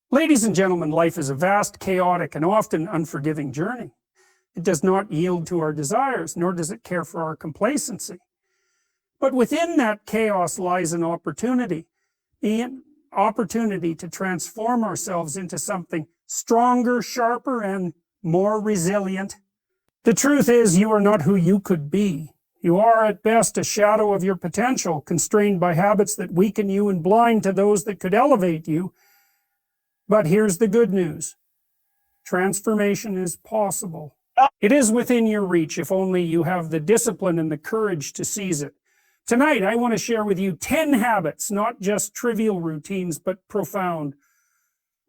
Ladies and gentlemen, life is a vast, chaotic, and often unforgiving journey. It does not yield to our desires, nor does it care for our complacency. But within that chaos lies an opportunity, the opportunity to transform ourselves into something stronger, sharper, and more resilient. The truth is, you are not who you could be. You are at best a shadow of your potential, constrained by habits that weaken you and blind to those that could elevate you. But here's the good news. Transformation is possible. It is within your reach if only you have the discipline and the courage to seize it. Tonight, I want to share with you 10 habits, not just trivial routines, but profound,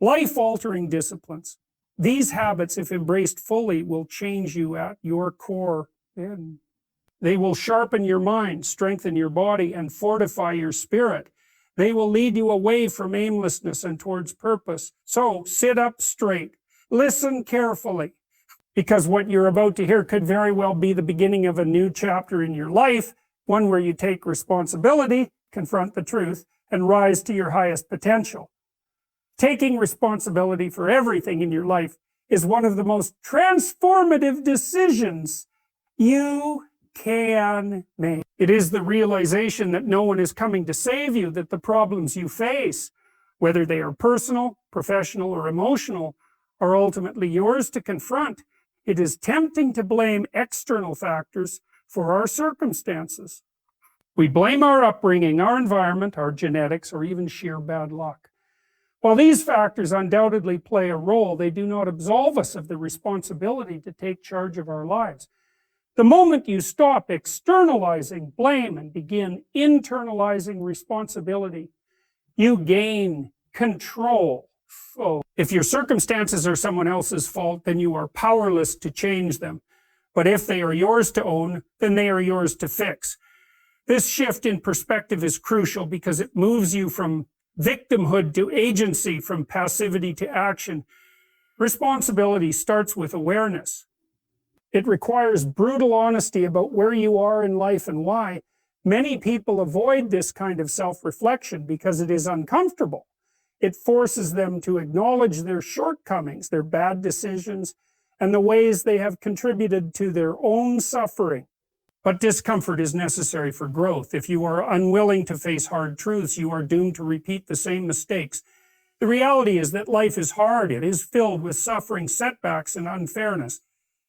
life-altering disciplines. These habits, if embraced fully, will change you at your core. And they will sharpen your mind, strengthen your body, and fortify your spirit. They will lead you away from aimlessness and towards purpose. So sit up straight, listen carefully, because what you're about to hear could very well be the beginning of a new chapter in your life, one where you take responsibility, confront the truth, and rise to your highest potential. Taking responsibility for everything in your life is one of the most transformative decisions you can make. It is the realization that no one is coming to save you, that the problems you face, whether they are personal, professional, or emotional, are ultimately yours to confront. It is tempting to blame external factors for our circumstances. We blame our upbringing, our environment, our genetics, or even sheer bad luck. While these factors undoubtedly play a role, they do not absolve us of the responsibility to take charge of our lives. The moment you stop externalizing blame and begin internalizing responsibility, you gain control. So, if your circumstances are someone else's fault, then you are powerless to change them. But if they are yours to own, then they are yours to fix. This shift in perspective is crucial because it moves you from victimhood to agency, from passivity to action. Responsibility starts with awareness. It requires brutal honesty about where you are in life and why. Many people avoid this kind of self-reflection because it is uncomfortable. It forces them to acknowledge their shortcomings, their bad decisions, and the ways they have contributed to their own suffering. But discomfort is necessary for growth. If you are unwilling to face hard truths, you are doomed to repeat the same mistakes. The reality is that life is hard. It is filled with suffering, setbacks, and unfairness.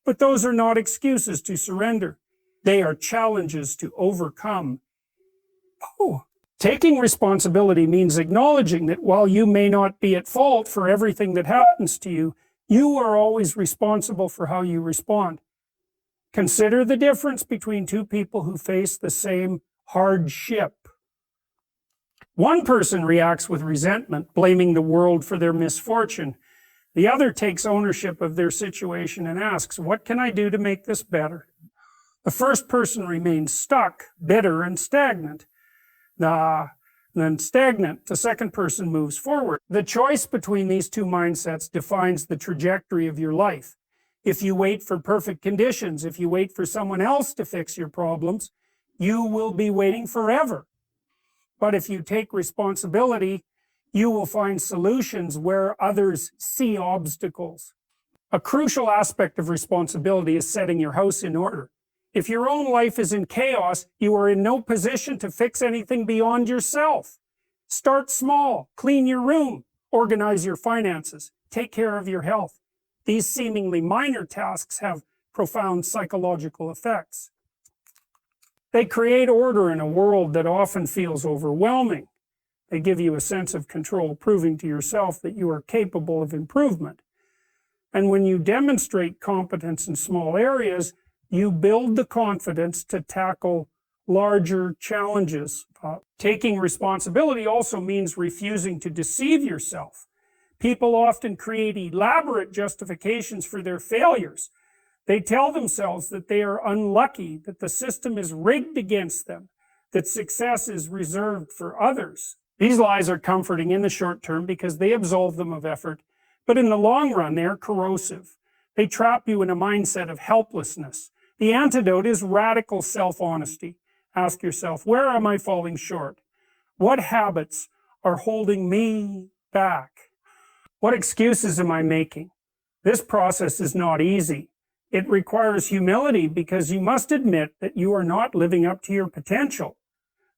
But those are not excuses to surrender. They are challenges to overcome. Taking responsibility means acknowledging that while you may not be at fault for everything that happens to you, you are always responsible for how you respond. Consider the difference between two people who face the same hardship. One person reacts with resentment, blaming the world for their misfortune. The other takes ownership of their situation and asks, what can I do to make this better? The first person remains stuck, bitter, and stagnant. The second person moves forward. The choice between these two mindsets defines the trajectory of your life. If you wait for perfect conditions, if you wait for someone else to fix your problems, you will be waiting forever. But if you take responsibility, you will find solutions where others see obstacles. A crucial aspect of responsibility is setting your house in order. If your own life is in chaos, you are in no position to fix anything beyond yourself. Start small, clean your room, organize your finances, take care of your health. These seemingly minor tasks have profound psychological effects. They create order in a world that often feels overwhelming. They give you a sense of control, proving to yourself that you are capable of improvement. And when you demonstrate competence in small areas, you build the confidence to tackle larger challenges. Taking responsibility also means refusing to deceive yourself. People often create elaborate justifications for their failures. They tell themselves that they are unlucky, that the system is rigged against them, that success is reserved for others. These lies are comforting in the short term because they absolve them of effort, but in the long run, they are corrosive. They trap you in a mindset of helplessness. The antidote is radical self-honesty. Ask yourself, where am I falling short? What habits are holding me back? What excuses am I making? This process is not easy. It requires humility because you must admit that you are not living up to your potential.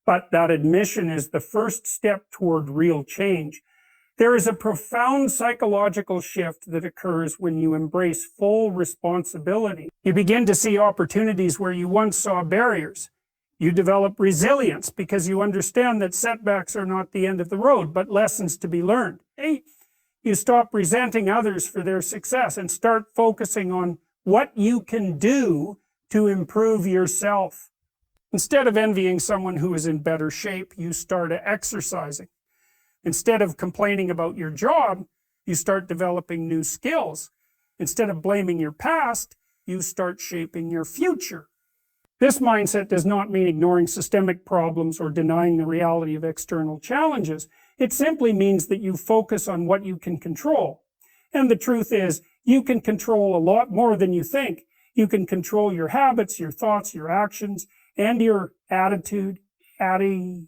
But that admission is the first step toward real change. There is a profound psychological shift that occurs when you embrace full responsibility. You begin to see opportunities where you once saw barriers. You develop resilience because you understand that setbacks are not the end of the road, but lessons to be learned. You stop resenting others for their success and start focusing on what you can do to improve yourself. Instead of envying someone who is in better shape, you start exercising. Instead of complaining about your job, you start developing new skills. Instead of blaming your past, you start shaping your future. This mindset does not mean ignoring systemic problems or denying the reality of external challenges. It simply means that you focus on what you can control. And the truth is, you can control a lot more than you think. You can control your habits, your thoughts, your actions, and your attitude. You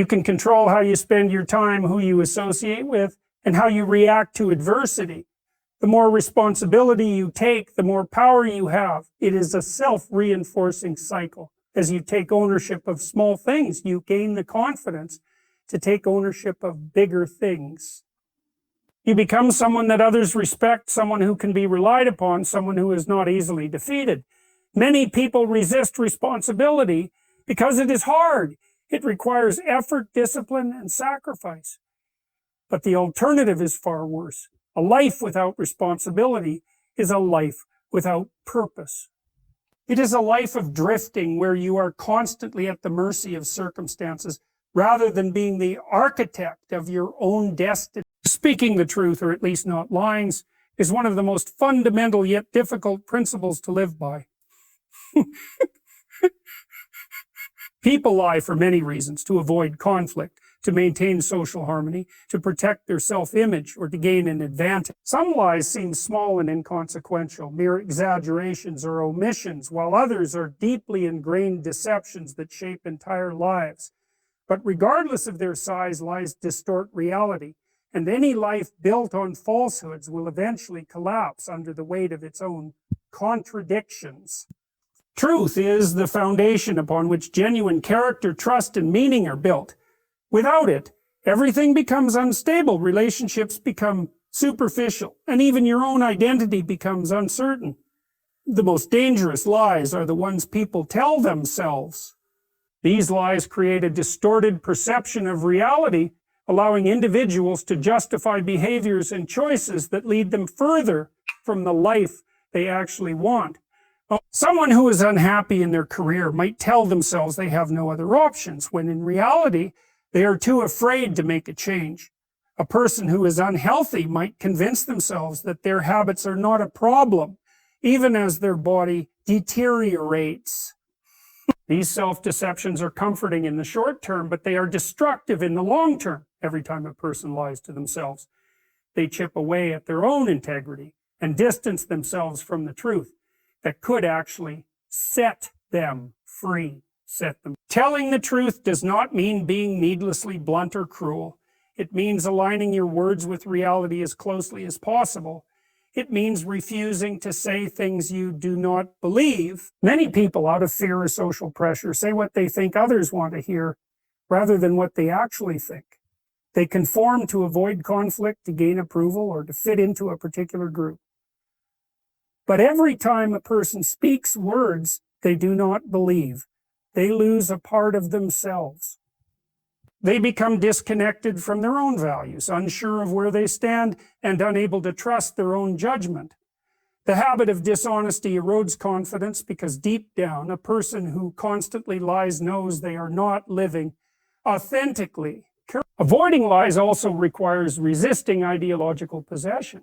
can control how you spend your time, who you associate with, and how you react to adversity. The more responsibility you take, the more power you have. It is a self-reinforcing cycle. As you take ownership of small things, you gain the confidence to take ownership of bigger things. You become someone that others respect, someone who can be relied upon, someone who is not easily defeated. Many people resist responsibility because it is hard. It requires effort, discipline, and sacrifice. But the alternative is far worse. A life without responsibility is a life without purpose. It is a life of drifting where you are constantly at the mercy of circumstances rather than being the architect of your own destiny. Speaking the truth, or at least not lying, is one of the most fundamental yet difficult principles to live by. People lie for many reasons: to avoid conflict, to maintain social harmony, to protect their self-image, or to gain an advantage. Some lies seem small and inconsequential, mere exaggerations or omissions, while others are deeply ingrained deceptions that shape entire lives. But regardless of their size, lies distort reality, and any life built on falsehoods will eventually collapse under the weight of its own contradictions. Truth is the foundation upon which genuine character, trust, and meaning are built. Without it, everything becomes unstable, relationships become superficial, and even your own identity becomes uncertain. The most dangerous lies are the ones people tell themselves. These lies create a distorted perception of reality, allowing individuals to justify behaviors and choices that lead them further from the life they actually want. Someone who is unhappy in their career might tell themselves they have no other options, when in reality, they are too afraid to make a change. A person who is unhealthy might convince themselves that their habits are not a problem, even as their body deteriorates. These self-deceptions are comforting in the short term, but they are destructive in the long term. Every time a person lies to themselves, they chip away at their own integrity and distance themselves from the truth that could actually set them free. Telling the truth does not mean being needlessly blunt or cruel. It means aligning your words with reality as closely as possible. It means refusing to say things you do not believe. Many people, out of fear or social pressure, say what they think others want to hear rather than what they actually think. They conform to avoid conflict, to gain approval, or to fit into a particular group. But every time a person speaks words they do not believe, they lose a part of themselves. They become disconnected from their own values, unsure of where they stand, and unable to trust their own judgment. The habit of dishonesty erodes confidence because deep down, a person who constantly lies knows they are not living authentically. Avoiding lies also requires resisting ideological possession.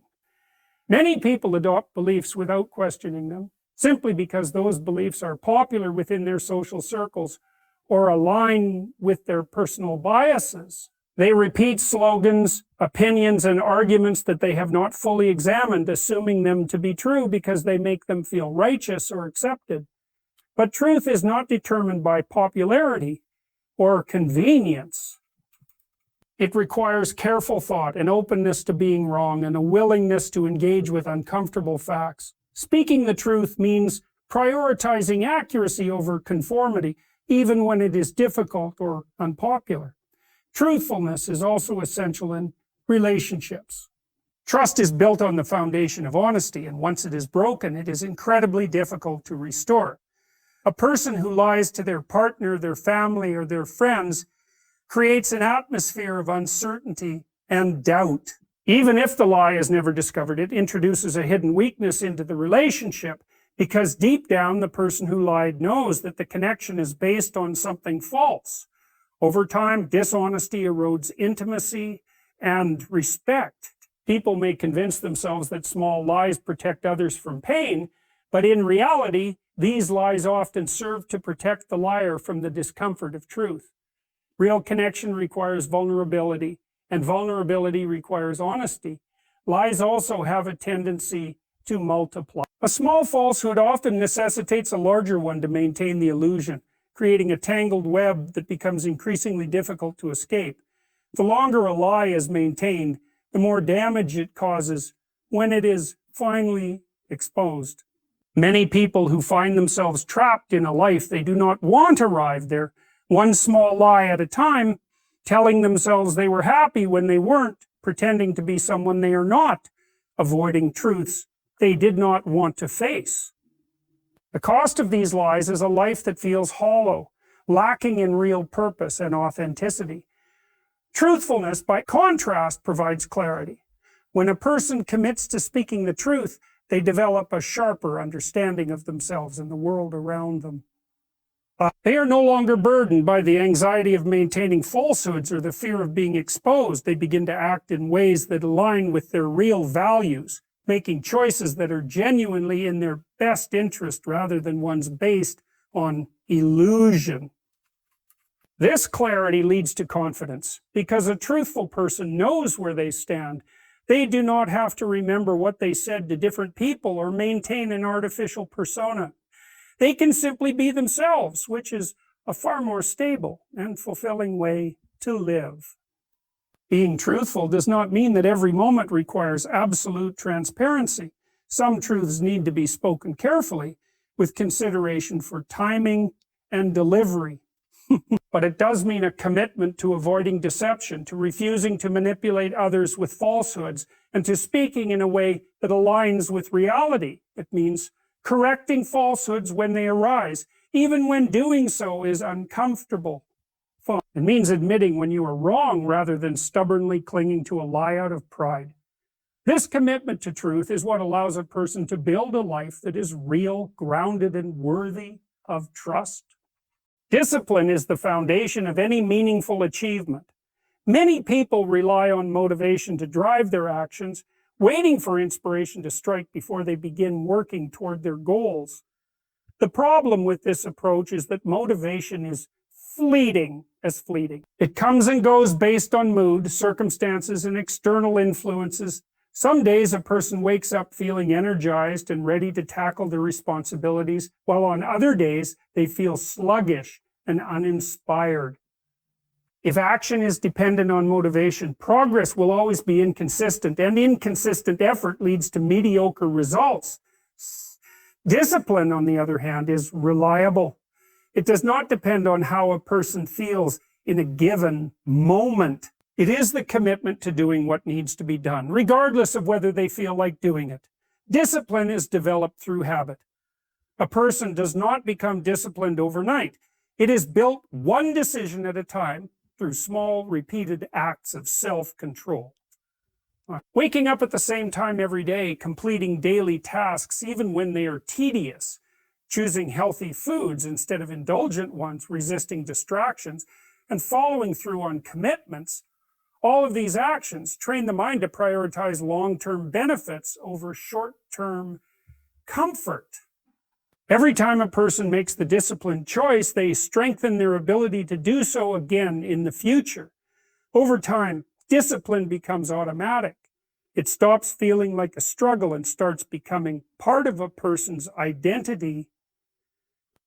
Many people adopt beliefs without questioning them, simply because those beliefs are popular within their social circles or align with their personal biases. They repeat slogans, opinions, and arguments that they have not fully examined, assuming them to be true because they make them feel righteous or accepted. But truth is not determined by popularity or convenience. It requires careful thought, an openness to being wrong, and a willingness to engage with uncomfortable facts. Speaking the truth means prioritizing accuracy over conformity, even when it is difficult or unpopular. Truthfulness is also essential in relationships. Trust is built on the foundation of honesty, and once it is broken, it is incredibly difficult to restore. A person who lies to their partner, their family, or their friends creates an atmosphere of uncertainty and doubt. Even if the lie is never discovered, it introduces a hidden weakness into the relationship, because deep down the person who lied knows that the connection is based on something false. Over time, dishonesty erodes intimacy and respect. People may convince themselves that small lies protect others from pain, but in reality, these lies often serve to protect the liar from the discomfort of truth. Real connection requires vulnerability, and vulnerability requires honesty. Lies also have a tendency to multiply. A small falsehood often necessitates a larger one to maintain the illusion, creating a tangled web that becomes increasingly difficult to escape. The longer a lie is maintained, the more damage it causes when it is finally exposed. Many people who find themselves trapped in a life they do not want arrive there, one small lie at a time, telling themselves they were happy when they weren't, pretending to be someone they are not, avoiding truths they did not want to face. The cost of these lies is a life that feels hollow, lacking in real purpose and authenticity. Truthfulness, by contrast, provides clarity. When a person commits to speaking the truth, they develop a sharper understanding of themselves and the world around them. They are no longer burdened by the anxiety of maintaining falsehoods or the fear of being exposed. They begin to act in ways that align with their real values, making choices that are genuinely in their best interest rather than ones based on illusion. This clarity leads to confidence, because a truthful person knows where they stand. They do not have to remember what they said to different people or maintain an artificial persona. They can simply be themselves, which is a far more stable and fulfilling way to live. Being truthful does not mean that every moment requires absolute transparency. Some truths need to be spoken carefully, with consideration for timing and delivery. But it does mean a commitment to avoiding deception, to refusing to manipulate others with falsehoods, and to speaking in a way that aligns with reality. It means correcting falsehoods when they arise, even when doing so is uncomfortable. It means admitting when you are wrong rather than stubbornly clinging to a lie out of pride. This commitment to truth is what allows a person to build a life that is real, grounded, and worthy of trust. Discipline is the foundation of any meaningful achievement. Many people rely on motivation to drive their actions, waiting for inspiration to strike before they begin working toward their goals. The problem with this approach is that motivation is fleeting as fleeting. It comes and goes based on mood, circumstances, and external influences. Some days a person wakes up feeling energized and ready to tackle their responsibilities, while on other days they feel sluggish and uninspired. If action is dependent on motivation, progress will always be inconsistent, and inconsistent effort leads to mediocre results. Discipline, on the other hand, is reliable. It does not depend on how a person feels in a given moment. It is the commitment to doing what needs to be done, regardless of whether they feel like doing it. Discipline is developed through habit. A person does not become disciplined overnight. It is built one decision at a time through small, repeated acts of self-control. Waking up at the same time every day, completing daily tasks even when they are tedious, choosing healthy foods instead of indulgent ones, resisting distractions, and following through on commitments, all of these actions train the mind to prioritize long-term benefits over short-term comfort. Every time a person makes the disciplined choice, they strengthen their ability to do so again in the future. Over time, discipline becomes automatic. It stops feeling like a struggle and starts becoming part of a person's identity.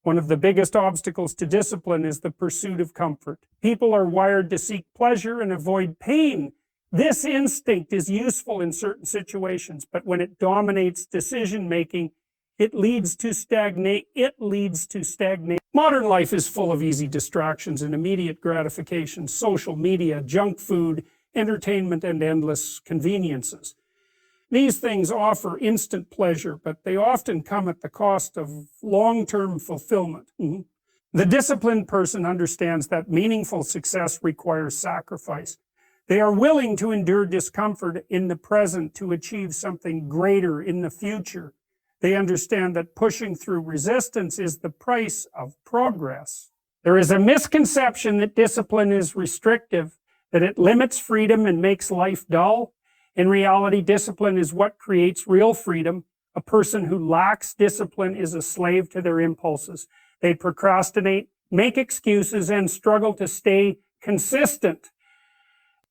One of the biggest obstacles to discipline is the pursuit of comfort. People are wired to seek pleasure and avoid pain. This instinct is useful in certain situations, but when it dominates decision-making, it leads to stagnate. Modern life is full of easy distractions and immediate gratification, social media, junk food, entertainment, and endless conveniences. These things offer instant pleasure, but they often come at the cost of long-term fulfillment. The disciplined person understands that meaningful success requires sacrifice. They are willing to endure discomfort in the present to achieve something greater in the future. They understand that pushing through resistance is the price of progress. There is a misconception that discipline is restrictive, that it limits freedom and makes life dull. In reality, discipline is what creates real freedom. A person who lacks discipline is a slave to their impulses. They procrastinate, make excuses, and struggle to stay consistent.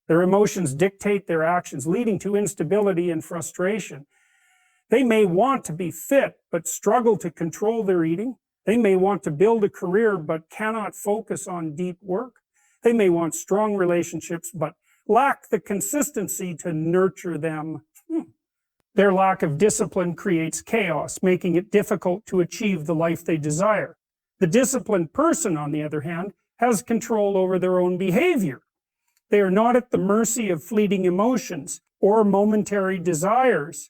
Their emotions dictate their actions, leading to instability and frustration. They may want to be fit, but struggle to control their eating. They may want to build a career, but cannot focus on deep work. They may want strong relationships, but lack the consistency to nurture them. Their lack of discipline creates chaos, making it difficult to achieve the life they desire. The disciplined person, on the other hand, has control over their own behavior. They are not at the mercy of fleeting emotions or momentary desires.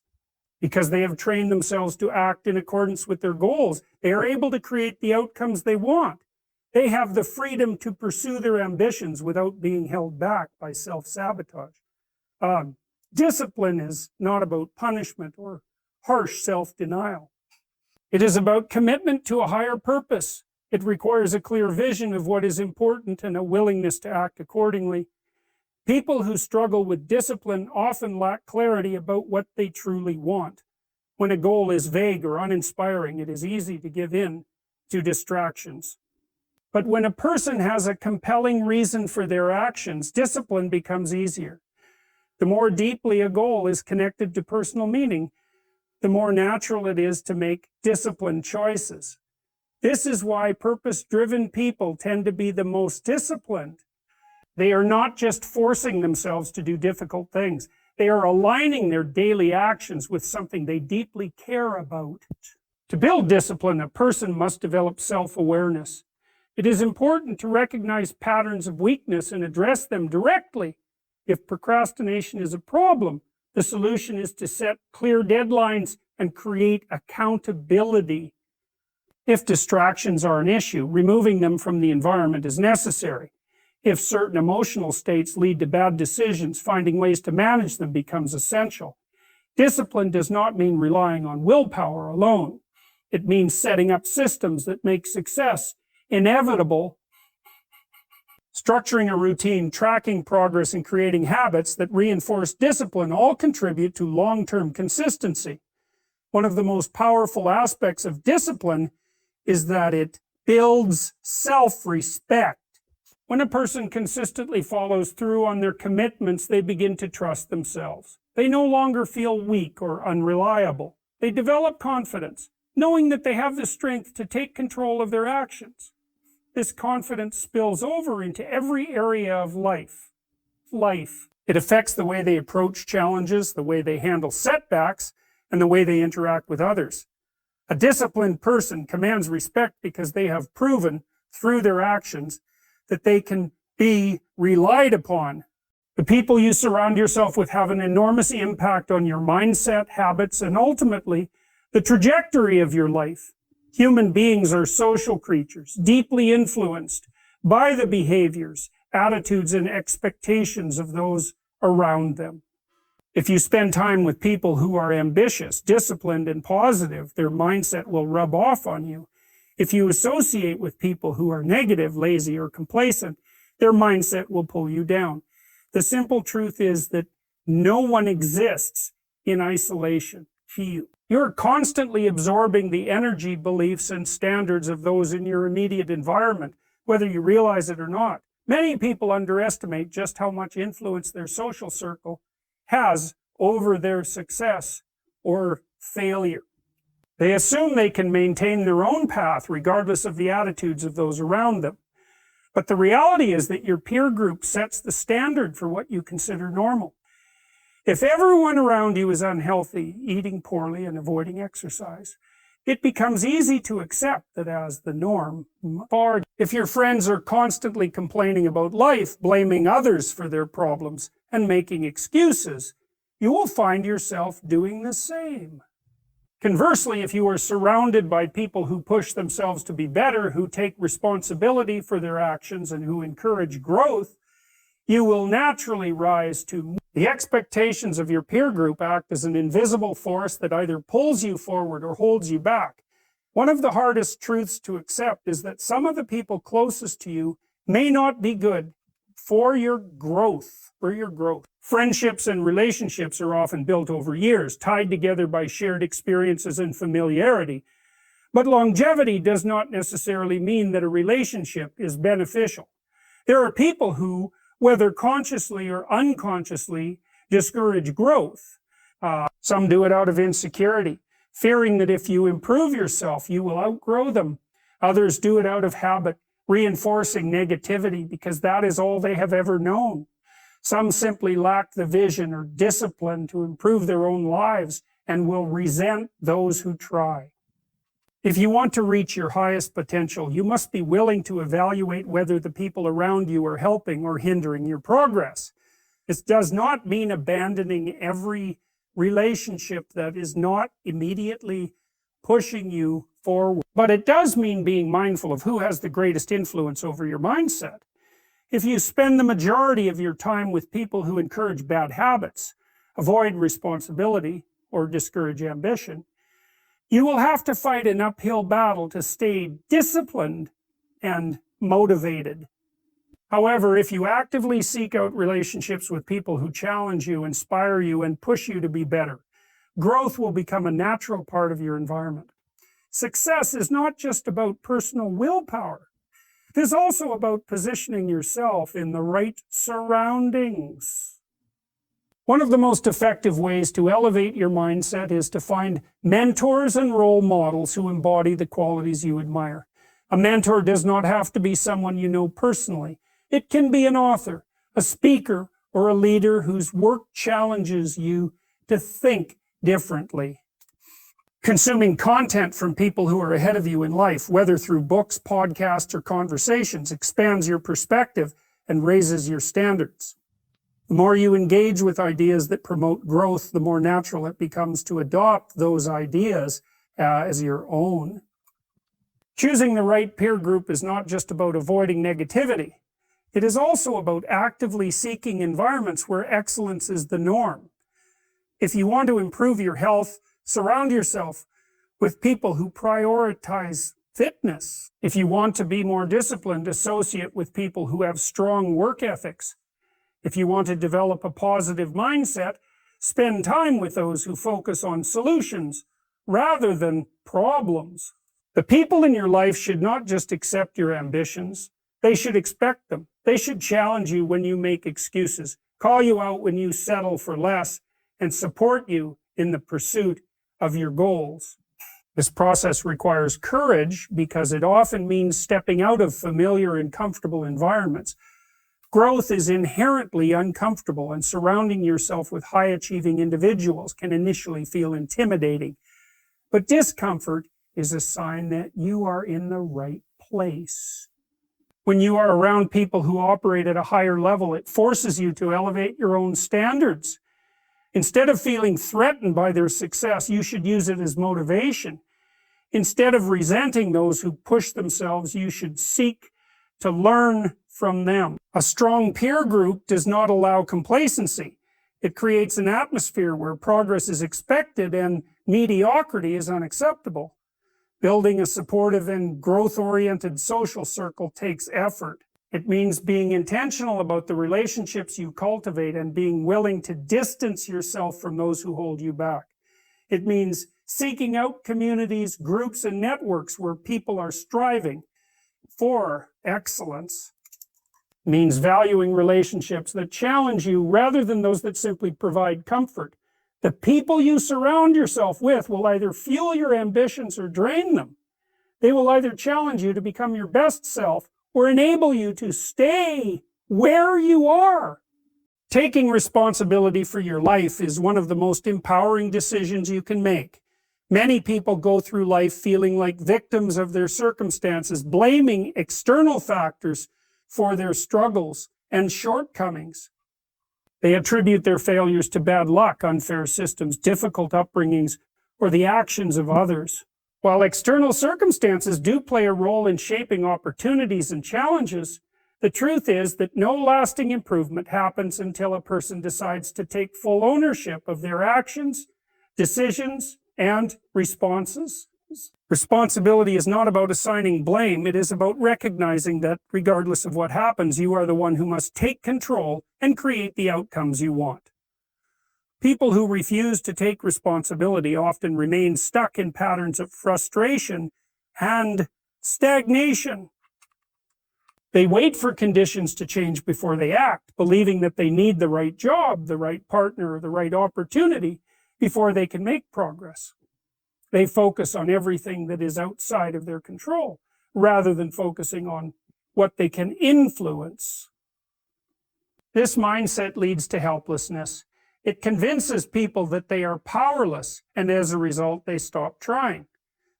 Because they have trained themselves to act in accordance with their goals, they are able to create the outcomes they want. They have the freedom to pursue their ambitions without being held back by self-sabotage. Discipline is not about punishment or harsh self-denial. It is about commitment to a higher purpose. It requires a clear vision of what is important and a willingness to act accordingly. People who struggle with discipline often lack clarity about what they truly want. When a goal is vague or uninspiring, it is easy to give in to distractions. But when a person has a compelling reason for their actions, discipline becomes easier. The more deeply a goal is connected to personal meaning, the more natural it is to make disciplined choices. This is why purpose-driven people tend to be the most disciplined. They are not just forcing themselves to do difficult things. They are aligning their daily actions with something they deeply care about. To build discipline, a person must develop self-awareness. It is important to recognize patterns of weakness and address them directly. If procrastination is a problem, the solution is to set clear deadlines and create accountability. If distractions are an issue, removing them from the environment is necessary. If certain emotional states lead to bad decisions, finding ways to manage them becomes essential. Discipline does not mean relying on willpower alone. It means setting up systems that make success inevitable. Structuring a routine, tracking progress, and creating habits that reinforce discipline all contribute to long-term consistency. One of the most powerful aspects of discipline is that it builds self-respect. When a person consistently follows through on their commitments, they begin to trust themselves. They no longer feel weak or unreliable. They develop confidence, knowing that they have the strength to take control of their actions. This confidence spills over into every area of life. It affects the way they approach challenges, the way they handle setbacks, and the way they interact with others. A disciplined person commands respect because they have proven through their actions that they can be relied upon. The people you surround yourself with have an enormous impact on your mindset, habits, and ultimately the trajectory of your life. Human beings are social creatures, deeply influenced by the behaviors, attitudes, and expectations of those around them. If you spend time with people who are ambitious, disciplined, and positive, their mindset will rub off on you. If you associate with people who are negative, lazy, or complacent, their mindset will pull you down. The simple truth is that no one exists in isolation. You're constantly absorbing the energy, beliefs, and standards of those in your immediate environment, whether you realize it or not. Many people underestimate just how much influence their social circle has over their success or failure. They assume they can maintain their own path regardless of the attitudes of those around them. But the reality is that your peer group sets the standard for what you consider normal. If everyone around you is unhealthy, eating poorly, and avoiding exercise, it becomes easy to accept that as the norm. If your friends are constantly complaining about life, blaming others for their problems, and making excuses, you will find yourself doing the same. Conversely, if you are surrounded by people who push themselves to be better, who take responsibility for their actions, and who encourage growth, you will naturally rise to. The expectations of your peer group act as an invisible force that either pulls you forward or holds you back. One of the hardest truths to accept is that some of the people closest to you may not be good for your growth. Friendships and relationships are often built over years, tied together by shared experiences and familiarity. But longevity does not necessarily mean that a relationship is beneficial. There are people who, whether consciously or unconsciously, discourage growth. Some do it out of insecurity, fearing that if you improve yourself, you will outgrow them. Others do it out of habit, reinforcing negativity because that is all they have ever known. Some simply lack the vision or discipline to improve their own lives and will resent those who try. If you want to reach your highest potential, you must be willing to evaluate whether the people around you are helping or hindering your progress. This does not mean abandoning every relationship that is not immediately pushing you forward, but it does mean being mindful of who has the greatest influence over your mindset. If you spend the majority of your time with people who encourage bad habits, avoid responsibility, or discourage ambition, you will have to fight an uphill battle to stay disciplined and motivated. However, if you actively seek out relationships with people who challenge you, inspire you, and push you to be better, growth will become a natural part of your environment. Success is not just about personal willpower. It is also about positioning yourself in the right surroundings. One of the most effective ways to elevate your mindset is to find mentors and role models who embody the qualities you admire. A mentor does not have to be someone you know personally. It can be an author, a speaker, or a leader whose work challenges you to think differently. Consuming content from people who are ahead of you in life, whether through books, podcasts, or conversations, expands your perspective and raises your standards. The more you engage with ideas that promote growth, the more natural it becomes to adopt those ideas as your own. Choosing the right peer group is not just about avoiding negativity. It is also about actively seeking environments where excellence is the norm. If you want to improve your health, surround yourself with people who prioritize fitness. If you want to be more disciplined, associate with people who have strong work ethics. If you want to develop a positive mindset, spend time with those who focus on solutions rather than problems. The people in your life should not just accept your ambitions, they should expect them. They should challenge you when you make excuses, call you out when you settle for less, and support you in the pursuit of your goals. This process requires courage because it often means stepping out of familiar and comfortable environments. Growth is inherently uncomfortable, and surrounding yourself with high-achieving individuals can initially feel intimidating. But discomfort is a sign that you are in the right place. When you are around people who operate at a higher level, it forces you to elevate your own standards. Instead of feeling threatened by their success, you should use it as motivation. Instead of resenting those who push themselves, you should seek to learn from them. A strong peer group does not allow complacency. It creates an atmosphere where progress is expected and mediocrity is unacceptable. Building a supportive and growth-oriented social circle takes effort. It means being intentional about the relationships you cultivate and being willing to distance yourself from those who hold you back. It means seeking out communities, groups, and networks where people are striving for excellence. It means valuing relationships that challenge you rather than those that simply provide comfort. The people you surround yourself with will either fuel your ambitions or drain them. They will either challenge you to become your best self or enable you to stay where you are. Taking responsibility for your life is one of the most empowering decisions you can make. Many people go through life feeling like victims of their circumstances, blaming external factors for their struggles and shortcomings. They attribute their failures to bad luck, unfair systems, difficult upbringings, or the actions of others. While external circumstances do play a role in shaping opportunities and challenges, the truth is that no lasting improvement happens until a person decides to take full ownership of their actions, decisions, and responses. Responsibility is not about assigning blame. It is about recognizing that regardless of what happens, you are the one who must take control and create the outcomes you want. People who refuse to take responsibility often remain stuck in patterns of frustration and stagnation. They wait for conditions to change before they act, believing that they need the right job, the right partner, or the right opportunity before they can make progress. They focus on everything that is outside of their control, rather than focusing on what they can influence. This mindset leads to helplessness. It convinces people that they are powerless, and as a result, they stop trying.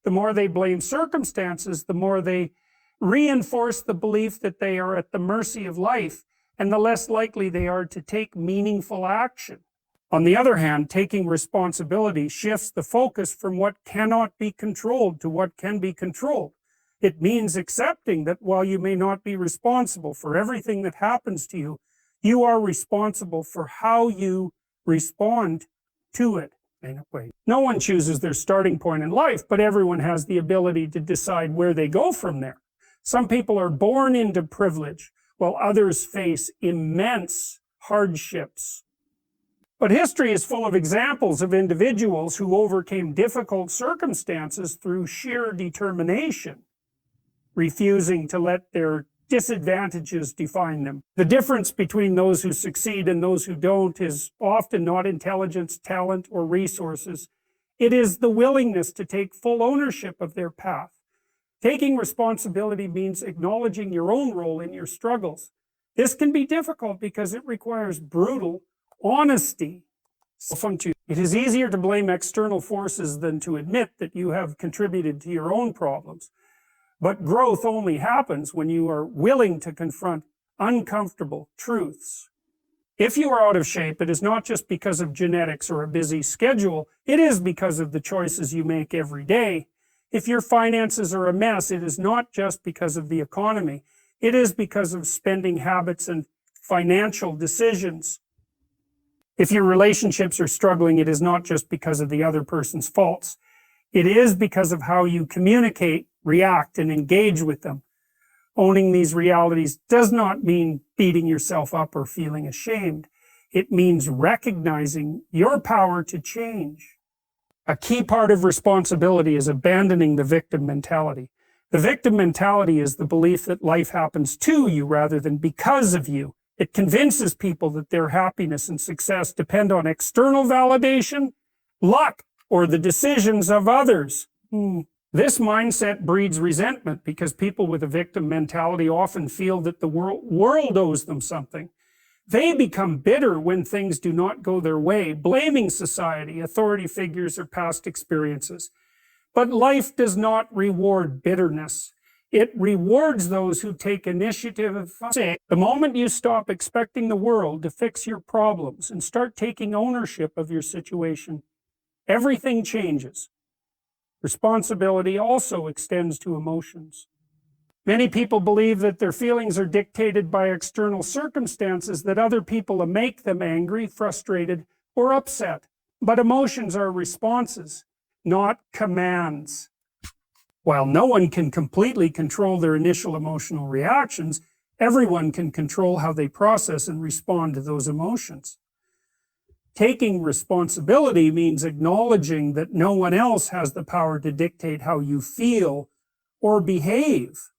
The more they blame circumstances, the more they reinforce the belief that they are at the mercy of life, and the less likely they are to take meaningful action. On the other hand, taking responsibility shifts the focus from what cannot be controlled to what can be controlled. It means accepting that while you may not be responsible for everything that happens to you, you are responsible for how you respond to it. No one chooses their starting point in life, but everyone has the ability to decide where they go from there. Some people are born into privilege, while others face immense hardships. But history is full of examples of individuals who overcame difficult circumstances through sheer determination, refusing to let their disadvantages define them. The difference between those who succeed and those who don't is often not intelligence, talent, or resources. It is the willingness to take full ownership of their path. Taking responsibility means acknowledging your own role in your struggles. This can be difficult because it requires brutal honesty. It is easier to blame external forces than to admit that you have contributed to your own problems. But growth only happens when you are willing to confront uncomfortable truths. If you are out of shape, it is not just because of genetics or a busy schedule. It is because of the choices you make every day. If your finances are a mess, it is not just because of the economy. It is because of spending habits and financial decisions. If your relationships are struggling, it is not just because of the other person's faults. It is because of how you communicate, react, and engage with them. Owning these realities does not mean beating yourself up or feeling ashamed. It means recognizing your power to change. A key part of responsibility is abandoning the victim mentality. The victim mentality is the belief that life happens to you rather than because of you. It convinces people that their happiness and success depend on external validation, luck, or the decisions of others. This mindset breeds resentment because people with a victim mentality often feel that the world owes them something. They become bitter when things do not go their way, blaming society, authority figures, or past experiences. But life does not reward bitterness. It rewards those who take initiative. The moment you stop expecting the world to fix your problems and start taking ownership of your situation, everything changes. Responsibility also extends to emotions. Many people believe that their feelings are dictated by external circumstances, that other people make them angry, frustrated, or upset. But emotions are responses, not commands. While no one can completely control their initial emotional reactions, everyone can control how they process and respond to those emotions. Taking responsibility means acknowledging that no one else has the power to dictate how you feel or behave.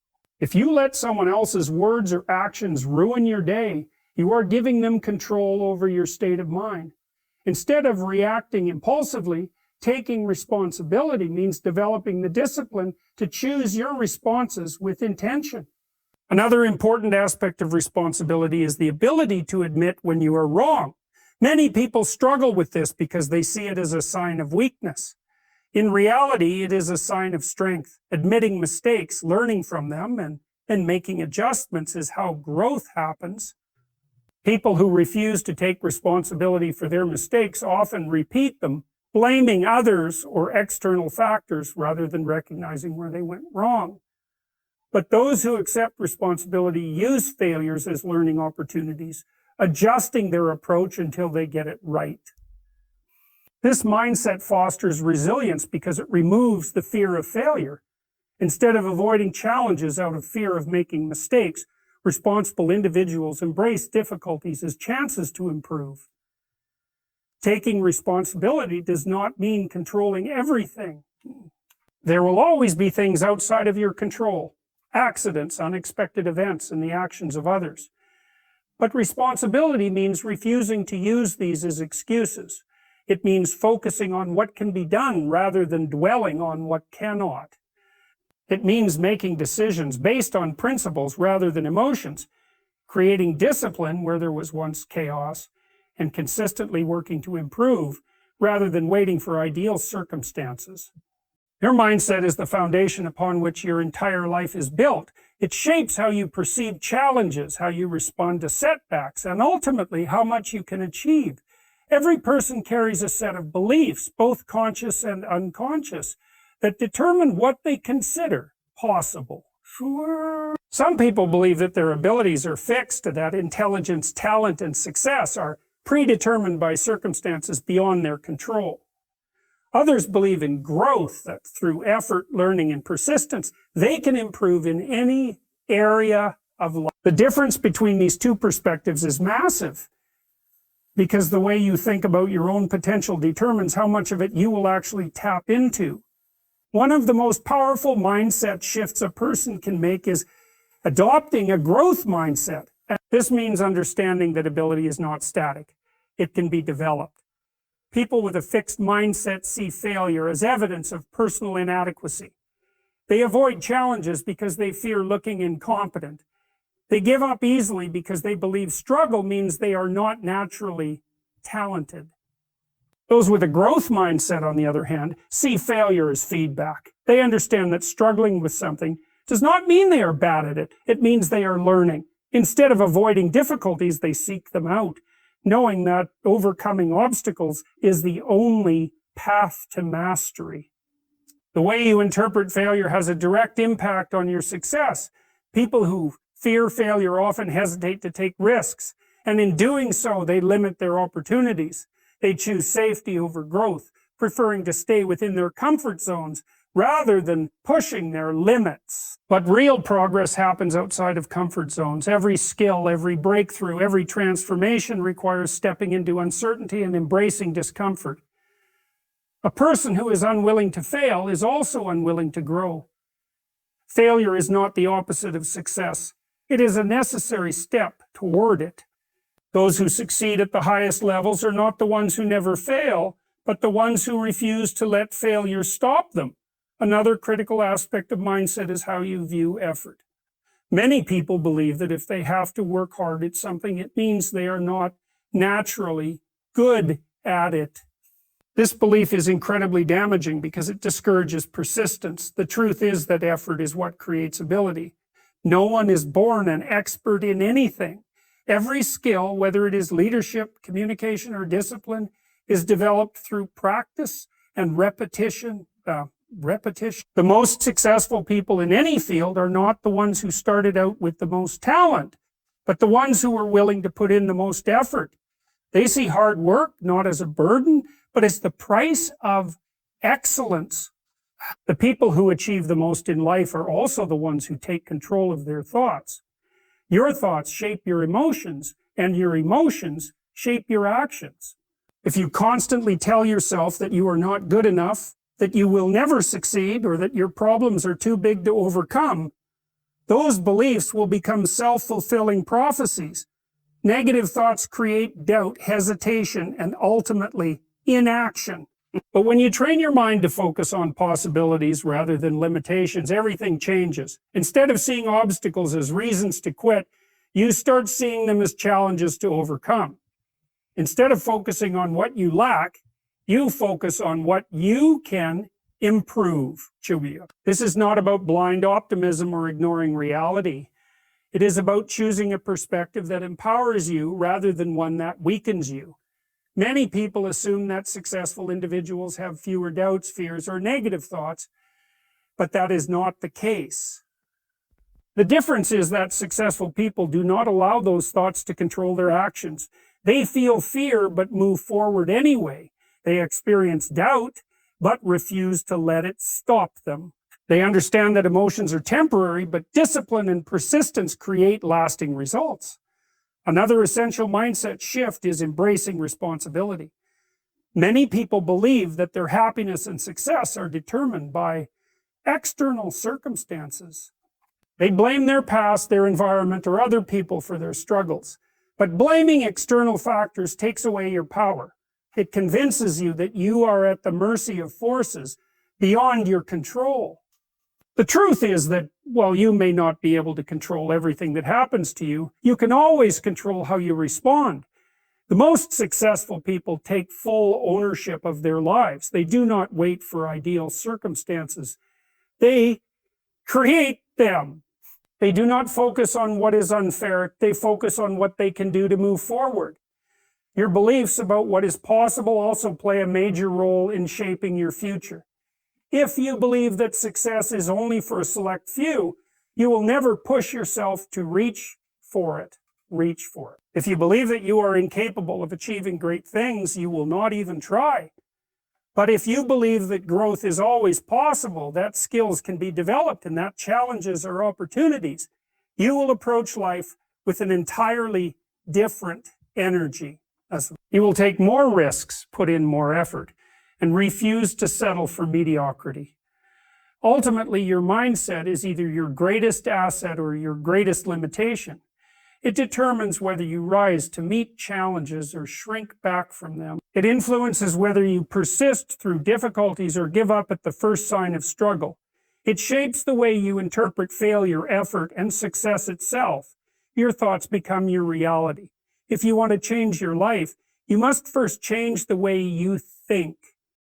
If you let someone else's words or actions ruin your day, you are giving them control over your state of mind. Instead of reacting impulsively, taking responsibility means developing the discipline to choose your responses with intention. Another important aspect of responsibility is the ability to admit when you are wrong. Many people struggle with this because they see it as a sign of weakness. In reality, it is a sign of strength. Admitting mistakes, learning from them, and making adjustments is how growth happens. People who refuse to take responsibility for their mistakes often repeat them, blaming others or external factors rather than recognizing where they went wrong. But those who accept responsibility use failures as learning opportunities, adjusting their approach until they get it right. This mindset fosters resilience because it removes the fear of failure. Instead of avoiding challenges out of fear of making mistakes, responsible individuals embrace difficulties as chances to improve. Taking responsibility does not mean controlling everything. There will always be things outside of your control, accidents, unexpected events, and the actions of others. But responsibility means refusing to use these as excuses. It means focusing on what can be done rather than dwelling on what cannot. It means making decisions based on principles rather than emotions, creating discipline where there was once chaos, and consistently working to improve rather than waiting for ideal circumstances. Your mindset is the foundation upon which your entire life is built. It shapes how you perceive challenges, how you respond to setbacks, and ultimately how much you can achieve. Every person carries a set of beliefs, both conscious and unconscious, that determine what they consider possible. Sure. Some people believe that their abilities are fixed, that intelligence, talent, and success are predetermined by circumstances beyond their control. Others believe in growth, that through effort, learning, and persistence, they can improve in any area of life. The difference between these two perspectives is massive, because the way you think about your own potential determines how much of it you will actually tap into. One of the most powerful mindset shifts a person can make is adopting a growth mindset. This means understanding that ability is not static. It can be developed. People with a fixed mindset see failure as evidence of personal inadequacy. They avoid challenges because they fear looking incompetent. They give up easily because they believe struggle means they are not naturally talented. Those with a growth mindset, on the other hand, see failure as feedback. They understand that struggling with something does not mean they are bad at it. It means they are learning. Instead of avoiding difficulties, they seek them out, knowing that overcoming obstacles is the only path to mastery. The way you interpret failure has a direct impact on your success. People who fear failure often hesitate to take risks, and in doing so, they limit their opportunities. They choose safety over growth, preferring to stay within their comfort zones rather than pushing their limits. But real progress happens outside of comfort zones. Every skill, every breakthrough, every transformation requires stepping into uncertainty and embracing discomfort. A person who is unwilling to fail is also unwilling to grow. Failure is not the opposite of success. It is a necessary step toward it. Those who succeed at the highest levels are not the ones who never fail, but the ones who refuse to let failure stop them. Another critical aspect of mindset is how you view effort. Many people believe that if they have to work hard at something, it means they are not naturally good at it. This belief is incredibly damaging because it discourages persistence. The truth is that effort is what creates ability. No one is born an expert in anything. Every skill, whether it is leadership, communication, or discipline, is developed through practice and repetition. The most successful people in any field are not the ones who started out with the most talent, but the ones who were willing to put in the most effort. They see hard work not as a burden, but as the price of excellence. The people who achieve the most in life are also the ones who take control of their thoughts. Your thoughts shape your emotions, and your emotions shape your actions. If you constantly tell yourself that you are not good enough, that you will never succeed, or that your problems are too big to overcome, those beliefs will become self-fulfilling prophecies. Negative thoughts create doubt, hesitation, and ultimately inaction. But when you train your mind to focus on possibilities rather than limitations, everything changes. Instead of seeing obstacles as reasons to quit, you start seeing them as challenges to overcome. Instead of focusing on what you lack, you focus on what you can improve. This is not about blind optimism or ignoring reality. It is about choosing a perspective that empowers you rather than one that weakens you. Many people assume that successful individuals have fewer doubts, fears, or negative thoughts, but that is not the case. The difference is that successful people do not allow those thoughts to control their actions. They feel fear but move forward anyway. They experience doubt but refuse to let it stop them. They understand that emotions are temporary, but discipline and persistence create lasting results. Another essential mindset shift is embracing responsibility. Many people believe that their happiness and success are determined by external circumstances. They blame their past, their environment, or other people for their struggles. But blaming external factors takes away your power. It convinces you that you are at the mercy of forces beyond your control. The truth is that while you may not be able to control everything that happens to you, you can always control how you respond. The most successful people take full ownership of their lives. They do not wait for ideal circumstances. They create them. They do not focus on what is unfair. They focus on what they can do to move forward. Your beliefs about what is possible also play a major role in shaping your future. If you believe that success is only for a select few, you will never push yourself to reach for it. If you believe that you are incapable of achieving great things, you will not even try. But if you believe that growth is always possible, that skills can be developed, and that challenges are opportunities, you will approach life with an entirely different energy. You will take more risks, put in more effort, and refuse to settle for mediocrity. Ultimately, your mindset is either your greatest asset or your greatest limitation. It determines whether you rise to meet challenges or shrink back from them. It influences whether you persist through difficulties or give up at the first sign of struggle. It shapes the way you interpret failure, effort, and success itself. Your thoughts become your reality. If you want to change your life, you must first change the way you think.